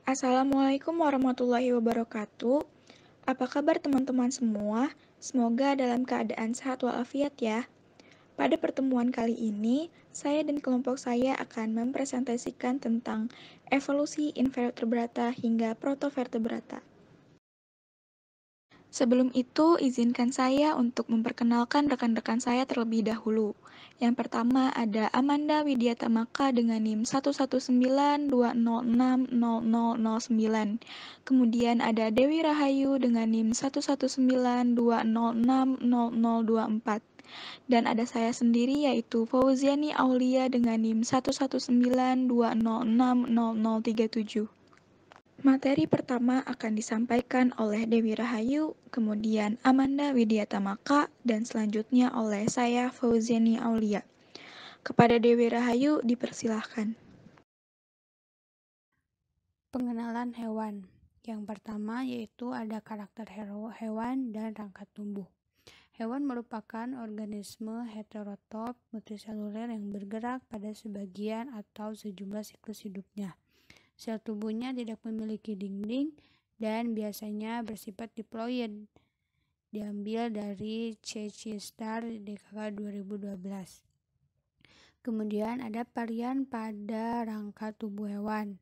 Assalamualaikum warahmatullahi wabarakatuh. Apa kabar teman-teman semua? Semoga dalam keadaan sehat walafiat ya. Pada pertemuan kali ini, saya dan kelompok saya akan mempresentasikan tentang evolusi invertebrata hingga protovertebrata. Sebelum itu, izinkan saya untuk memperkenalkan rekan-rekan saya terlebih dahulu. Yang pertama ada Amanda Widiatamaka dengan NIM 11920600009. Kemudian ada Dewi Rahayu dengan NIM 11920600024. Dan ada saya sendiri yaitu Fauziani Aulia dengan NIM 11920600037. Materi pertama akan disampaikan oleh Dewi Rahayu, kemudian Amanda Widiatamaka, dan selanjutnya oleh saya Fauziani Aulia. Kepada Dewi Rahayu dipersilahkan. Pengenalan hewan. Yang pertama yaitu ada karakter hewan dan rangka tumbuh. Hewan merupakan organisme heterotop multiseluler yang bergerak pada sebagian atau sejumlah siklus hidupnya. Sel tubuhnya tidak memiliki dinding dan biasanya bersifat diploid. Diambil dari C.C. Star DKK 2012. Kemudian ada varian pada rangka tubuh hewan.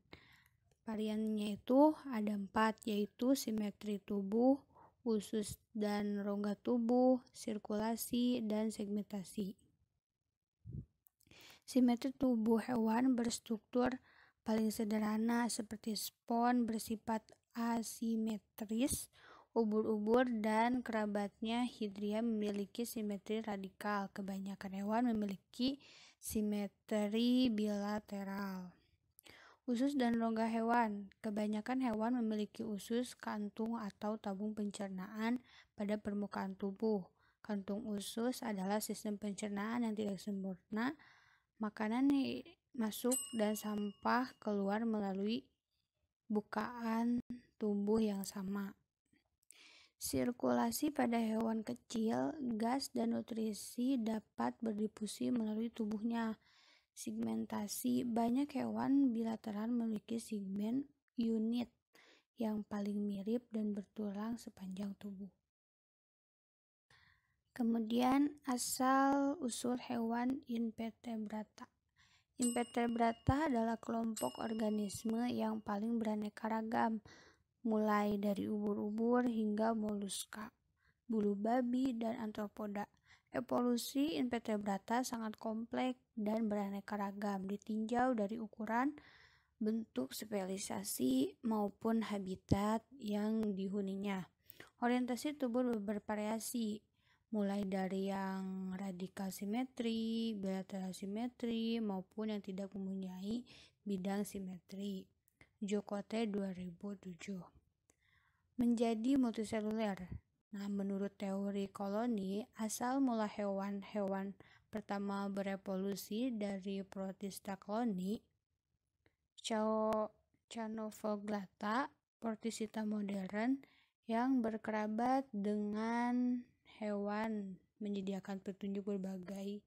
Variannya itu ada 4, yaitu simetri tubuh, usus dan rongga tubuh, sirkulasi, dan segmentasi. Simetri tubuh hewan berstruktur paling sederhana seperti spons bersifat asimetris, ubur-ubur dan kerabatnya Hydria memiliki simetri radikal. Kebanyakan hewan memiliki simetri bilateral. Usus dan rongga hewan. Kebanyakan hewan memiliki usus, kantung, atau tabung pencernaan pada permukaan tubuh. Kantung usus adalah sistem pencernaan yang tidak sempurna. Makanan masuk dan sampah keluar melalui bukaan tubuh yang sama. Sirkulasi pada hewan kecil, gas dan nutrisi dapat berdifusi melalui tubuhnya. Segmentasi. Banyak hewan bilateral memiliki segmen unit yang paling mirip dan bertulang sepanjang tubuh. Kemudian asal-usul hewan invertebrata. Invertebrata adalah kelompok organisme yang paling beraneka ragam, mulai dari ubur-ubur hingga moluska, bulu babi, dan arthropoda. Evolusi invertebrata sangat kompleks dan beraneka ragam, ditinjau dari ukuran, bentuk spesialisasi, maupun habitat yang dihuninya. Orientasi tubuh bervariasi, mulai dari yang radikal simetri, bilateral simetri, maupun yang tidak mempunyai bidang simetri. Jokote 2007. Menjadi multiseluler. Nah, menurut teori koloni, asal mula hewan-hewan pertama berevolusi dari protista koloni, Canovoglatta, protista modern yang berkerabat dengan hewan menyediakan petunjuk berbagai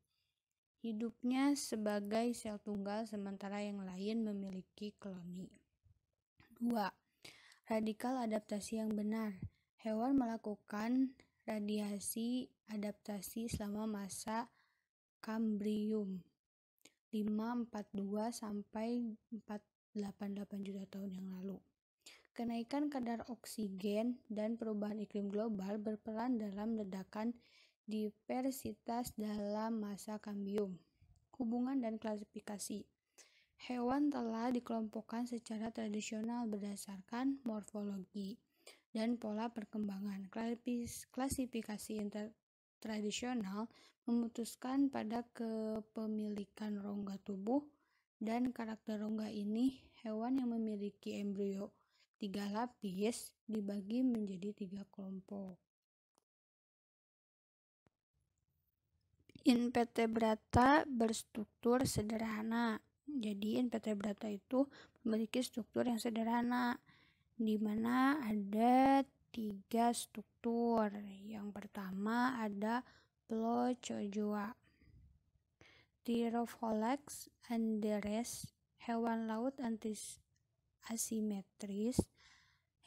hidupnya sebagai sel tunggal sementara yang lain memiliki koloni. 2. Radikal adaptasi yang benar. Hewan melakukan radiasi adaptasi selama masa Kambrium 542 sampai 488 juta tahun yang lalu. Kenaikan kadar oksigen dan perubahan iklim global berperan dalam ledakan diversitas dalam masa Kambrium. Hubungan dan klasifikasi. Hewan telah dikelompokkan secara tradisional berdasarkan morfologi dan pola perkembangan. Klasifikasi tradisional memutuskan pada kepemilikan rongga tubuh dan karakter rongga ini. Hewan yang memiliki embrio 3 lapis dibagi menjadi 3 kelompok. Invertebrata berstruktur sederhana. Jadi invertebrata itu memiliki struktur yang sederhana, di mana ada 3 struktur. Yang pertama ada Plocozoa, Thyropholax, Anderes, hewan laut asimetris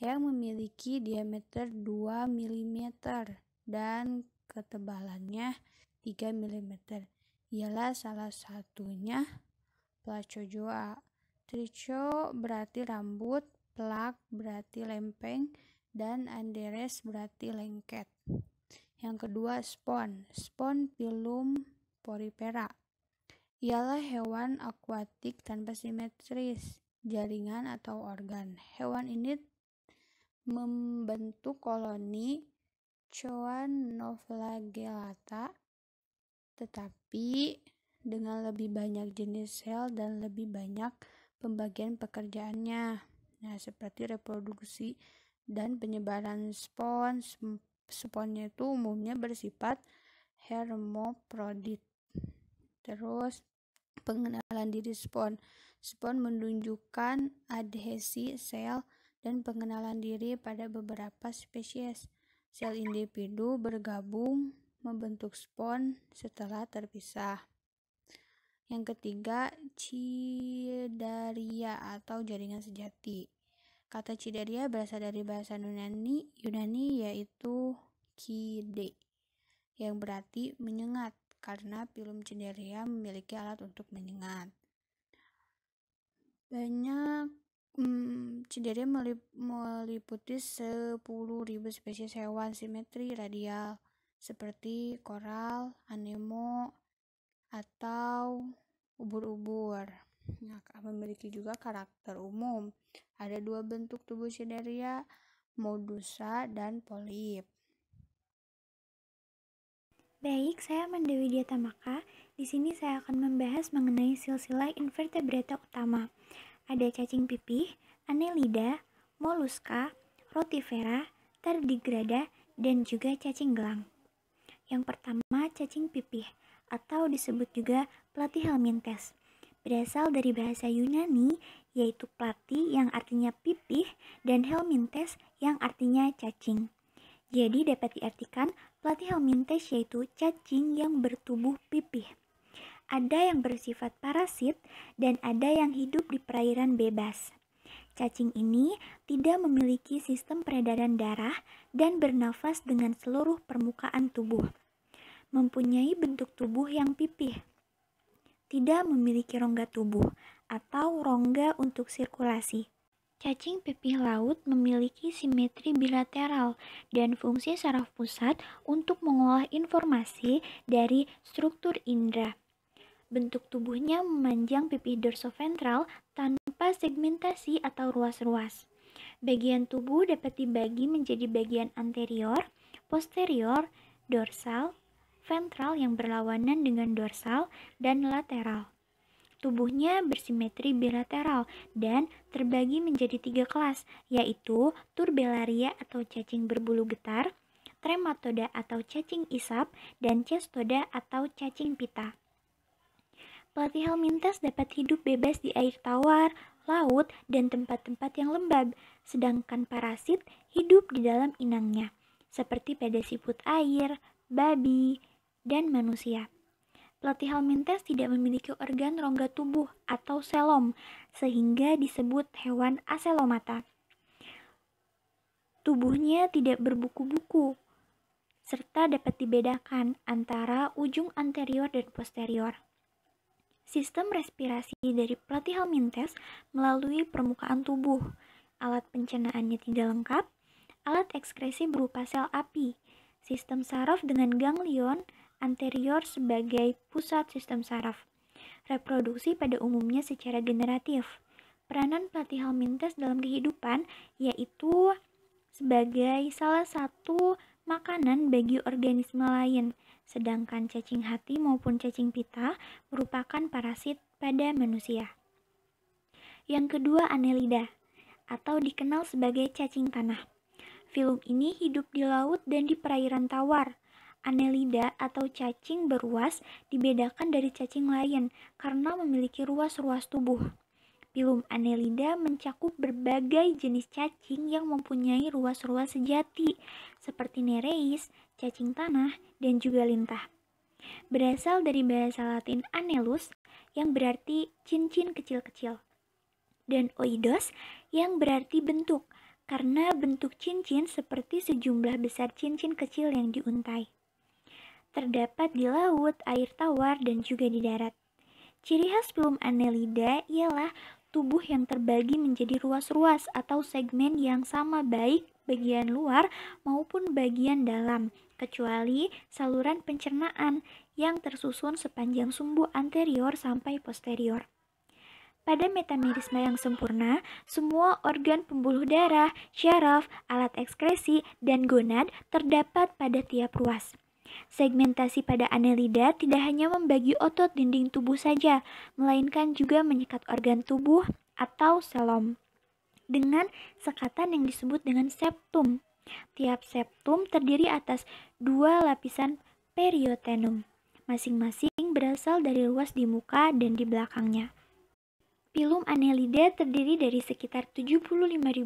yang memiliki diameter 2 mm dan ketebalannya 3 mm. Ialah salah satunya Placozoa. Tricho berarti rambut, plak berarti lempeng, dan anderes berarti lengket. Yang kedua, spon. Spon phylum Porifera. Ialah hewan akuatik tanpa simetris, jaringan atau organ. Hewan ini membentuk koloni Choanoflagellata, tetapi dengan lebih banyak jenis sel dan lebih banyak pembagian pekerjaannya. Nah, seperti reproduksi dan penyebaran spon. Sponnya itu umumnya bersifat hermaprodit. Terus, pengenalan diri spon. Spon menunjukkan adhesi sel dan pengenalan diri pada beberapa spesies. Sel individu bergabung membentuk spon setelah terpisah. Yang ketiga, Cnidaria atau jaringan sejati. Kata Cnidaria berasal dari bahasa Yunani yaitu kide, yang berarti menyengat, karena phylum Cnidaria memiliki alat untuk menyengat. Cnidaria meliputi 10.000 spesies hewan simetri radial seperti koral, anemo, atau ubur-ubur. Nah, memiliki juga karakter umum. Ada 2 bentuk tubuh Cnidaria, modusa dan polip. Baik, saya Amanda Widya Tamaka. Di sini saya akan membahas mengenai silsilah invertebrata utama. Ada cacing pipih, Annelida, moluska, rotifera, tardigrada, dan juga cacing gelang. Yang pertama, cacing pipih atau disebut juga Platyhelminthes. Berasal dari bahasa Yunani yaitu platy yang artinya pipih dan helminthes yang artinya cacing. Jadi dapat diartikan Platyhelminthes yaitu cacing yang bertubuh pipih. Ada yang bersifat parasit dan ada yang hidup di perairan bebas. Cacing ini tidak memiliki sistem peredaran darah dan bernafas dengan seluruh permukaan tubuh. Mempunyai bentuk tubuh yang pipih. Tidak memiliki rongga tubuh atau rongga untuk sirkulasi. Cacing pipih laut memiliki simetri bilateral dan fungsi saraf pusat untuk mengolah informasi dari struktur indera. Bentuk tubuhnya memanjang pipih dorsoventral tanpa segmentasi atau ruas-ruas. Bagian tubuh dapat dibagi menjadi bagian anterior, posterior, dorsal, ventral yang berlawanan dengan dorsal, dan lateral. Tubuhnya bersimetri bilateral dan terbagi menjadi 3 kelas, yaitu Turbellaria atau cacing berbulu getar, Trematoda atau cacing isap, dan Cestoda atau cacing pita. Platyhelminthes dapat hidup bebas di air tawar, laut, dan tempat-tempat yang lembab, sedangkan parasit hidup di dalam inangnya, seperti pada siput air, babi, dan manusia. Platyhelminthes tidak memiliki organ rongga tubuh atau selom, sehingga disebut hewan aselomata. Tubuhnya tidak berbuku-buku, serta dapat dibedakan antara ujung anterior dan posterior. Sistem respirasi dari Platyhelminthes melalui permukaan tubuh. Alat pencernaannya tidak lengkap. Alat ekskresi berupa sel api. Sistem saraf dengan ganglion anterior sebagai pusat sistem saraf. Reproduksi pada umumnya secara generatif. Peranan Platyhelminthes dalam kehidupan yaitu sebagai salah satu makanan bagi organisme lain, sedangkan cacing hati maupun cacing pita merupakan parasit pada manusia. Yang kedua, Annelida atau dikenal sebagai cacing tanah. Filum ini hidup di laut dan di perairan tawar. Annelida atau cacing beruas dibedakan dari cacing lain karena memiliki ruas-ruas tubuh. Filum Annelida mencakup berbagai jenis cacing yang mempunyai ruas-ruas sejati, seperti Nereis, cacing tanah, dan juga lintah. Berasal dari bahasa Latin annelus yang berarti cincin kecil-kecil. dan oidos yang berarti bentuk, karena bentuk cincin seperti sejumlah besar cincin kecil yang diuntai. Terdapat di laut, air tawar, dan juga di darat. Ciri khas filum Annelida ialah tubuh yang terbagi menjadi ruas-ruas atau segmen yang sama baik bagian luar maupun bagian dalam, kecuali saluran pencernaan yang tersusun sepanjang sumbu anterior sampai posterior. Pada metamerisme yang sempurna, semua organ pembuluh darah, syaraf, alat ekskresi, dan gonad terdapat pada tiap ruas. Segmentasi pada Annelida tidak hanya membagi otot dinding tubuh saja, melainkan juga menyekat organ tubuh atau selom dengan sekatan yang disebut dengan septum. Tiap septum terdiri atas 2 lapisan periosteum, masing-masing berasal dari ruas di muka dan di belakangnya. Filum Annelida terdiri dari sekitar 75.000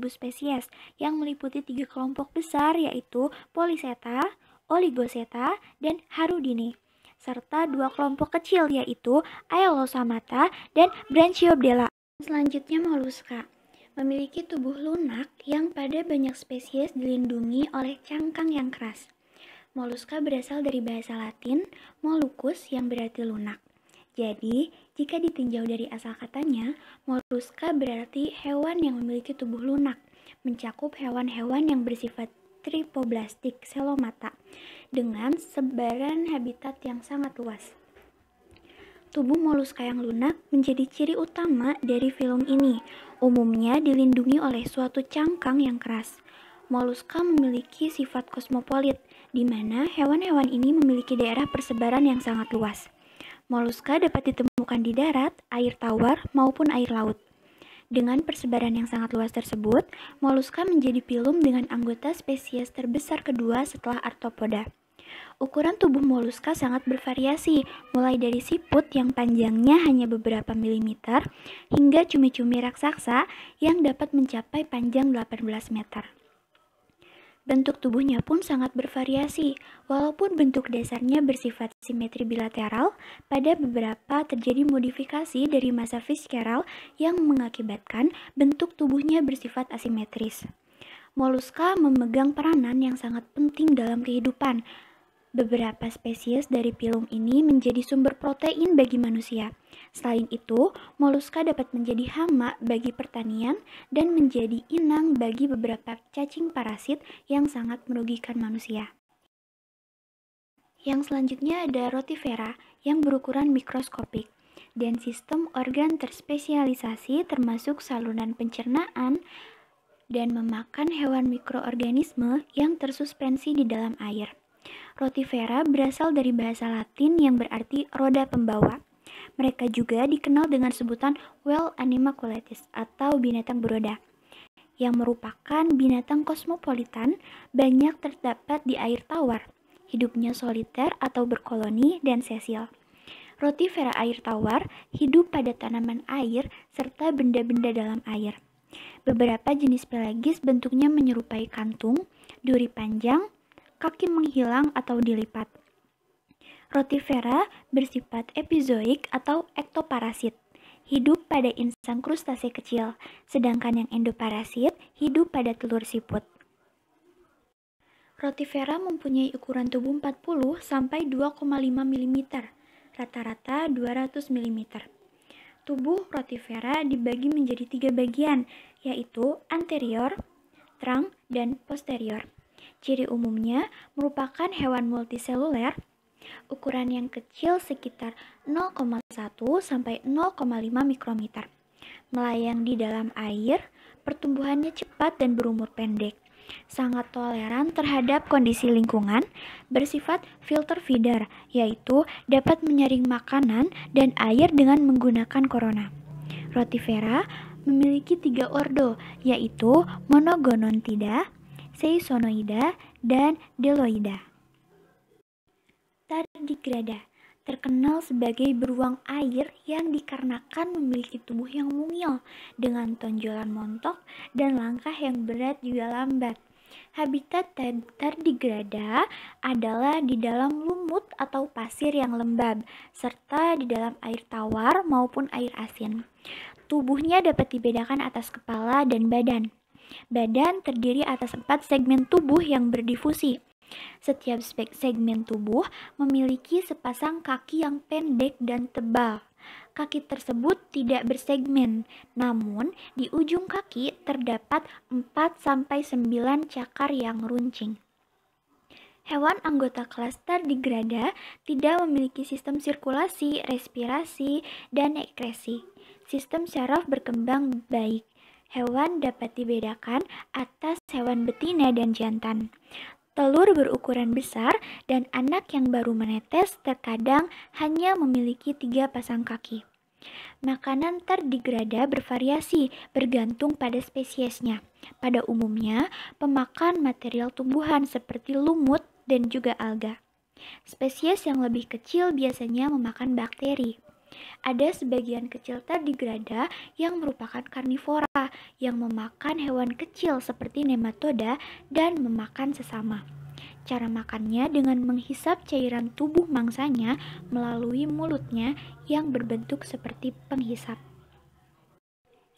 spesies yang meliputi 3 kelompok besar yaitu Polychaeta, Oligoceta, dan Harudine, serta 2 kelompok kecil yaitu Aelosamata dan Branchiobdella. Selanjutnya moluska, memiliki tubuh lunak yang pada banyak spesies dilindungi oleh cangkang yang keras. Moluska berasal dari bahasa Latin molluscus yang berarti lunak. Jadi, jika ditinjau dari asal katanya, moluska berarti hewan yang memiliki tubuh lunak, mencakup hewan-hewan yang bersifat tripoblastik selomata dengan sebaran habitat yang sangat luas. Tubuh moluska yang lunak menjadi ciri utama dari filum ini. Umumnya dilindungi oleh suatu cangkang yang keras. Moluska memiliki sifat kosmopolit, di mana hewan-hewan ini memiliki daerah persebaran yang sangat luas. Moluska dapat ditemukan di darat, air tawar, maupun air laut. Dengan persebaran yang sangat luas tersebut, moluska menjadi filum dengan anggota spesies terbesar kedua setelah arthropoda. Ukuran tubuh moluska sangat bervariasi, mulai dari siput yang panjangnya hanya beberapa milimeter, hingga cumi-cumi raksasa yang dapat mencapai panjang 18 meter. Bentuk tubuhnya pun sangat bervariasi, walaupun bentuk dasarnya bersifat simetri bilateral, pada beberapa terjadi modifikasi dari massa visceral yang mengakibatkan bentuk tubuhnya bersifat asimetris. Moluska memegang peranan yang sangat penting dalam kehidupan. Beberapa spesies dari filum ini menjadi sumber protein bagi manusia. Selain itu, moluska dapat menjadi hama bagi pertanian dan menjadi inang bagi beberapa cacing parasit yang sangat merugikan manusia. Yang selanjutnya ada Rotifera yang berukuran mikroskopik dan sistem organ terspesialisasi termasuk saluran pencernaan dan memakan hewan mikroorganisme yang tersuspensi di dalam air. Rotifera berasal dari bahasa Latin yang berarti roda pembawa. Mereka juga dikenal dengan sebutan Vel animaculatus atau binatang beroda, yang merupakan binatang kosmopolitan, banyak terdapat di air tawar. Hidupnya soliter atau berkoloni dan sesil. Rotifera air tawar hidup pada tanaman air serta benda-benda dalam air. Beberapa jenis pelagis bentuknya menyerupai kantung, duri panjang, kaki menghilang atau dilipat. Rotifera bersifat epizoik atau ektoparasit, hidup pada insang krustase kecil, sedangkan yang endoparasit hidup pada telur siput. Rotifera mempunyai ukuran tubuh 40 sampai 2,5 mm, rata-rata 200 mm. Tubuh Rotifera dibagi menjadi 3 bagian, yaitu anterior, trunk, dan posterior. Ciri umumnya merupakan hewan multiseluler, ukuran yang kecil sekitar 0,1 sampai 0,5 mikrometer. Melayang di dalam air, pertumbuhannya cepat dan berumur pendek. Sangat toleran terhadap kondisi lingkungan, bersifat filter feeder, yaitu dapat menyaring makanan dan air dengan menggunakan korona. Rotifera memiliki 3 ordo, yaitu Monogonontida, Seisonoida, dan Deloida. Tardigrada terkenal sebagai beruang air yang dikarenakan memiliki tubuh yang mungil dengan tonjolan montok dan langkah yang berat juga lambat. Habitat tardigrada adalah di dalam lumut atau pasir yang lembab, serta di dalam air tawar maupun air asin. Tubuhnya dapat dibedakan atas kepala dan badan. Badan terdiri atas 4 segmen tubuh yang berdifusi. Setiap segmen tubuh memiliki sepasang kaki yang pendek dan tebal. Kaki tersebut tidak bersegmen, namun di ujung kaki terdapat 4-9 cakar yang runcing. Hewan anggota kelas tardigrada tidak memiliki sistem sirkulasi, respirasi, dan ekskresi. Sistem syaraf berkembang baik. Hewan dapat dibedakan atas hewan betina dan jantan. Telur berukuran besar dan anak yang baru menetes terkadang hanya memiliki 3 pasang kaki. Makanan tardigrada bervariasi bergantung pada spesiesnya. Pada umumnya, pemakan material tumbuhan seperti lumut dan juga alga. Spesies yang lebih kecil biasanya memakan bakteri. Ada sebagian kecil tardigrada yang merupakan karnivora yang memakan hewan kecil seperti nematoda dan memakan sesama. Cara makannya dengan menghisap cairan tubuh mangsanya melalui mulutnya yang berbentuk seperti penghisap.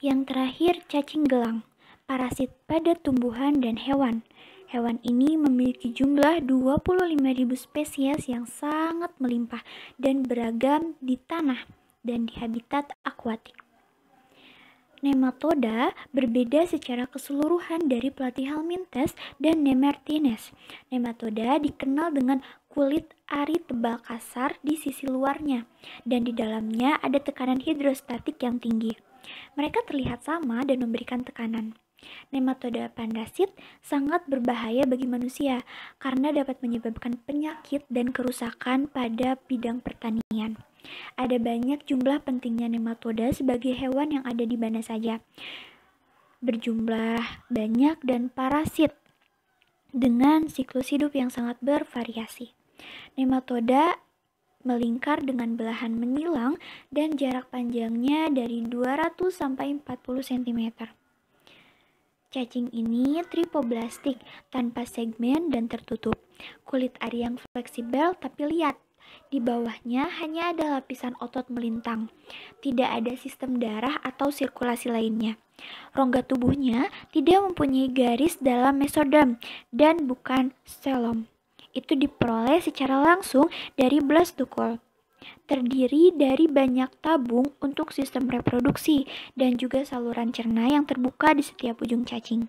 Yang terakhir, cacing gelang, parasit pada tumbuhan dan hewan. Hewan ini memiliki jumlah 25.000 spesies yang sangat melimpah dan beragam di tanah dan di habitat akuatik. Nematoda berbeda secara keseluruhan dari Platyhelminthes dan Nemertines. Nematoda dikenal dengan kulit ari tebal kasar di sisi luarnya, dan di dalamnya ada tekanan hidrostatik yang tinggi. Mereka terlihat sama dan memberikan tekanan. Nematoda parasit sangat berbahaya bagi manusia karena dapat menyebabkan penyakit dan kerusakan pada bidang pertanian. Ada banyak jumlah pentingnya nematoda sebagai hewan yang ada di mana saja. Berjumlah banyak dan parasit dengan siklus hidup yang sangat bervariasi. Nematoda melingkar dengan belahan menyilang dan jarak panjangnya dari 200 sampai 40 cm. Cacing ini tripoblastik, tanpa segmen dan tertutup. Kulit ari yang fleksibel tapi liat. Di bawahnya hanya ada lapisan otot melintang. Tidak ada sistem darah atau sirkulasi lainnya. Rongga tubuhnya tidak mempunyai garis dalam mesoderm dan bukan xilom. Itu diperoleh secara langsung dari blastocele. Terdiri dari banyak tabung untuk sistem reproduksi dan juga saluran cerna yang terbuka di setiap ujung cacing.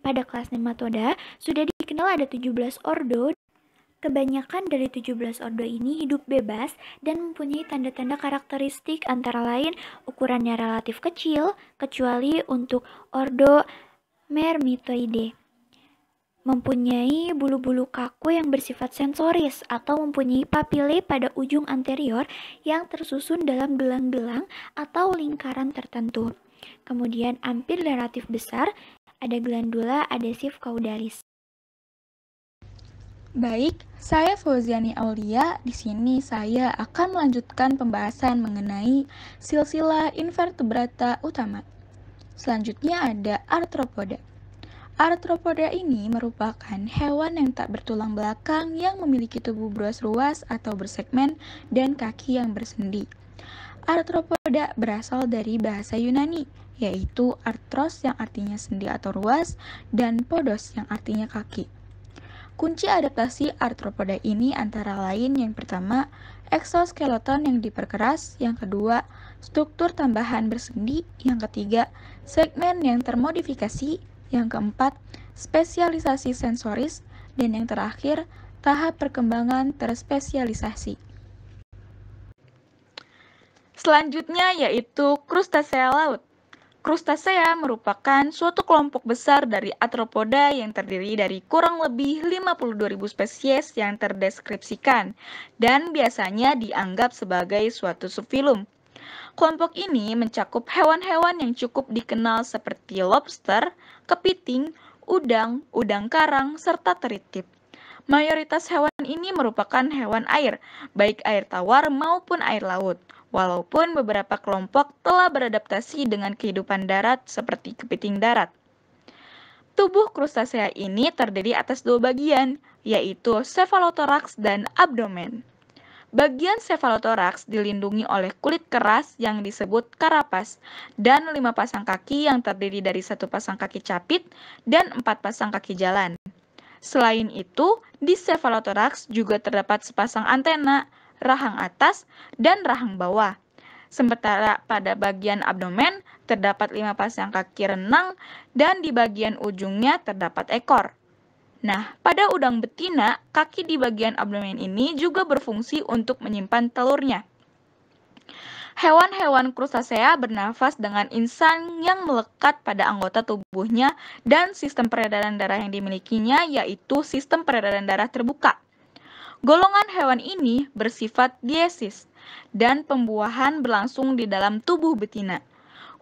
Pada kelas nematoda sudah dikenal ada 17 ordo. Kebanyakan dari 17 ordo ini hidup bebas dan mempunyai tanda-tanda karakteristik antara lain ukurannya relatif kecil kecuali untuk ordo Myrmetoideae. Mempunyai bulu-bulu kaku yang bersifat sensoris atau mempunyai papile pada ujung anterior yang tersusun dalam gelang-gelang atau lingkaran tertentu. Kemudian ampir relatif besar, ada glandula adhesif caudalis. Baik, saya Fauziani Aulia. Di sini saya akan melanjutkan pembahasan mengenai silsilah invertebrata utama. Selanjutnya ada arthropoda. Arthropoda ini merupakan hewan yang tak bertulang belakang yang memiliki tubuh ruas atau bersegmen dan kaki yang bersendi. Arthropoda berasal dari bahasa Yunani, yaitu arthros yang artinya sendi atau ruas dan podos yang artinya kaki. Kunci adaptasi arthropoda ini antara lain yang pertama, eksoskeleton yang diperkeras, yang kedua, struktur tambahan bersendi, yang ketiga, segmen yang termodifikasi, yang keempat, spesialisasi sensoris, dan yang terakhir, tahap perkembangan terspesialisasi. Selanjutnya yaitu krustasea laut. Krustasea merupakan suatu kelompok besar dari arthropoda yang terdiri dari kurang lebih 52.000 spesies yang terdeskripsikan dan biasanya dianggap sebagai suatu subfilum. Kelompok ini mencakup hewan-hewan yang cukup dikenal seperti lobster, kepiting, udang, udang karang, serta teritip. Mayoritas hewan ini merupakan hewan air, baik air tawar maupun air laut, walaupun beberapa kelompok telah beradaptasi dengan kehidupan darat seperti kepiting darat. Tubuh krustasea ini terdiri atas 2 bagian, yaitu cephalothorax dan abdomen. Bagian sefalotoraks dilindungi oleh kulit keras yang disebut karapas dan 5 pasang kaki yang terdiri dari 1 pasang kaki capit dan 4 pasang kaki jalan. Selain itu, di sefalotoraks juga terdapat sepasang antena, rahang atas, dan rahang bawah. Sementara pada bagian abdomen terdapat 5 pasang kaki renang dan di bagian ujungnya terdapat ekor. Nah, pada udang betina, kaki di bagian abdomen ini juga berfungsi untuk menyimpan telurnya. Hewan-hewan krustasea bernafas dengan insang yang melekat pada anggota tubuhnya dan sistem peredaran darah yang dimilikinya yaitu sistem peredaran darah terbuka. Golongan hewan ini bersifat diesis dan pembuahan berlangsung di dalam tubuh betina.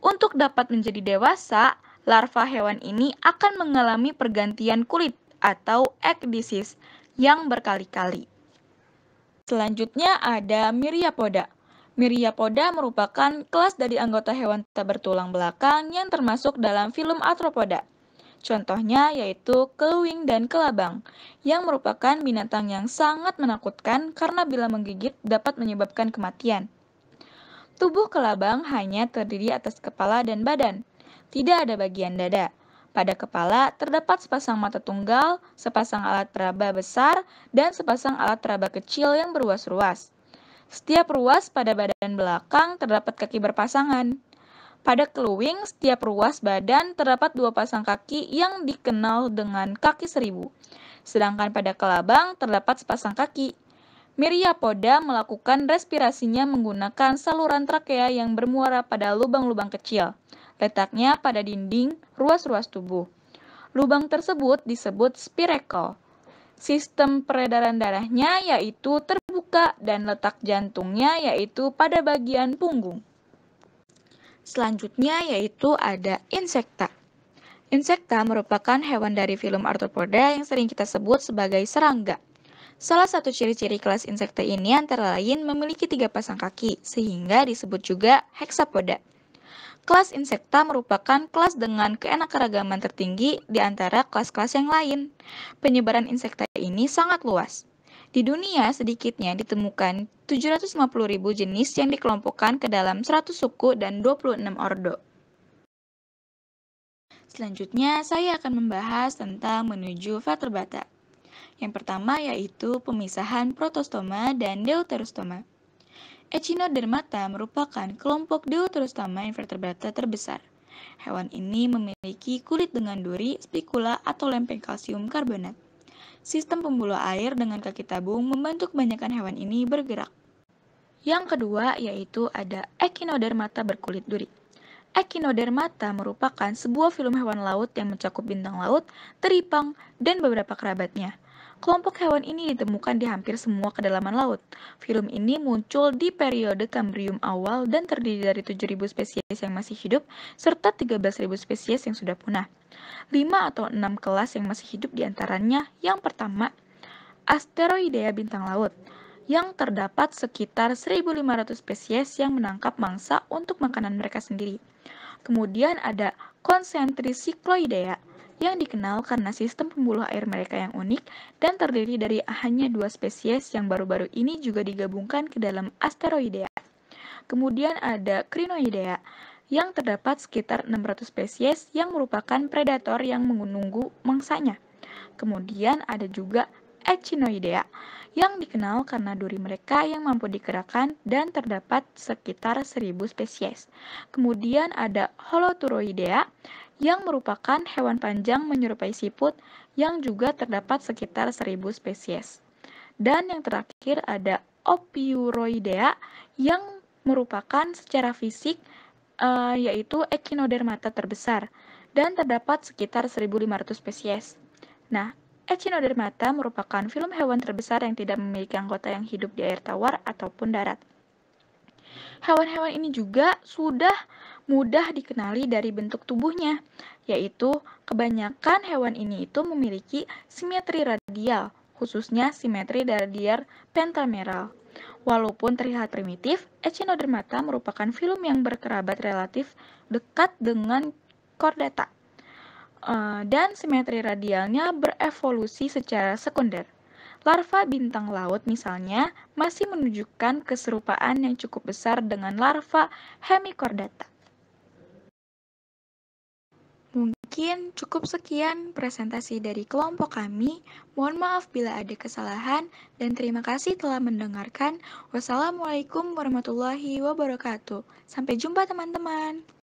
Untuk dapat menjadi dewasa, larva hewan ini akan mengalami pergantian kulit atau ekdisis yang berkali-kali. Selanjutnya ada Myriapoda. Myriapoda merupakan kelas dari anggota hewan tak bertulang belakang yang termasuk dalam filum Arthropoda. Contohnya yaitu keluing dan kelabang, yang merupakan binatang yang sangat menakutkan karena bila menggigit dapat menyebabkan kematian. Tubuh kelabang hanya terdiri atas kepala dan badan, tidak ada bagian dada. Pada kepala terdapat sepasang mata tunggal, sepasang alat peraba besar, dan sepasang alat peraba kecil yang beruas-ruas. Setiap ruas pada badan belakang terdapat kaki berpasangan. Pada keluing, setiap ruas badan terdapat 2 pasang kaki yang dikenal dengan kaki 1000. Sedangkan pada kelabang terdapat sepasang kaki. Myriapoda melakukan respirasinya menggunakan saluran trakea yang bermuara pada lubang-lubang kecil. Letaknya pada dinding ruas-ruas tubuh. Lubang tersebut disebut spiracle. Sistem peredaran darahnya yaitu terbuka dan letak jantungnya yaitu pada bagian punggung. Selanjutnya yaitu ada insekta. Insekta merupakan hewan dari filum Arthropoda yang sering kita sebut sebagai serangga. Salah satu ciri-ciri kelas insekta ini antara lain memiliki 3 pasang kaki, sehingga disebut juga hexapoda. Kelas insekta merupakan kelas dengan keanekaragaman tertinggi di antara kelas-kelas yang lain. Penyebaran insekta ini sangat luas. Di dunia sedikitnya ditemukan 750.000 jenis yang dikelompokkan ke dalam 100 suku dan 26 ordo. Selanjutnya, saya akan membahas tentang menuju vertebrata. Yang pertama yaitu pemisahan protostoma dan deuterostoma. Echinodermata merupakan kelompok deuterostoma invertebrata terbesar. Hewan ini memiliki kulit dengan duri, spikula, atau lempeng kalsium karbonat. Sistem pembuluh air dengan kaki tabung membantu kebanyakan hewan ini bergerak. Yang kedua yaitu ada Echinodermata berkulit duri. Echinodermata merupakan sebuah filum hewan laut yang mencakup bintang laut, teripang, dan beberapa kerabatnya. Kelompok hewan ini ditemukan di hampir semua kedalaman laut. Filum ini muncul di periode Kambrium awal dan terdiri dari 7.000 spesies yang masih hidup serta 13.000 spesies yang sudah punah. 5 atau 6 kelas yang masih hidup diantaranya yang pertama, Asteroidea bintang laut, yang terdapat sekitar 1.500 spesies yang menangkap mangsa untuk makanan mereka sendiri. Kemudian ada Concentricycloidea, yang dikenal karena sistem pembuluh air mereka yang unik dan terdiri dari hanya 2 spesies yang baru-baru ini juga digabungkan ke dalam Asteroidea. Kemudian ada Crinoidea, yang terdapat sekitar 600 spesies yang merupakan predator yang menunggu mangsanya. Kemudian ada juga Echinoidea, yang dikenal karena duri mereka yang mampu digerakkan dan terdapat sekitar 1.000 spesies. Kemudian ada Holoturoidea, yang merupakan hewan panjang menyerupai siput yang juga terdapat sekitar 1.000 spesies. Dan yang terakhir ada Ophiuroidea, yang merupakan secara fisik yaitu Echinodermata terbesar dan terdapat sekitar 1.500 spesies. Nah, Echinodermata merupakan filum hewan terbesar yang tidak memiliki anggota yang hidup di air tawar ataupun darat. Hewan-hewan ini juga sudah mudah dikenali dari bentuk tubuhnya, yaitu kebanyakan hewan ini itu memiliki simetri radial, khususnya simetri radial pentameral. Walaupun terlihat primitif, Echinodermata merupakan filum yang berkerabat relatif dekat dengan Chordata, dan simetri radialnya berevolusi secara sekunder. Larva bintang laut misalnya masih menunjukkan keserupaan yang cukup besar dengan larva Hemichordata. Mungkin cukup sekian presentasi dari kelompok kami. Mohon maaf bila ada kesalahan dan terima kasih telah mendengarkan. Wassalamualaikum warahmatullahi wabarakatuh. Sampai jumpa teman-teman.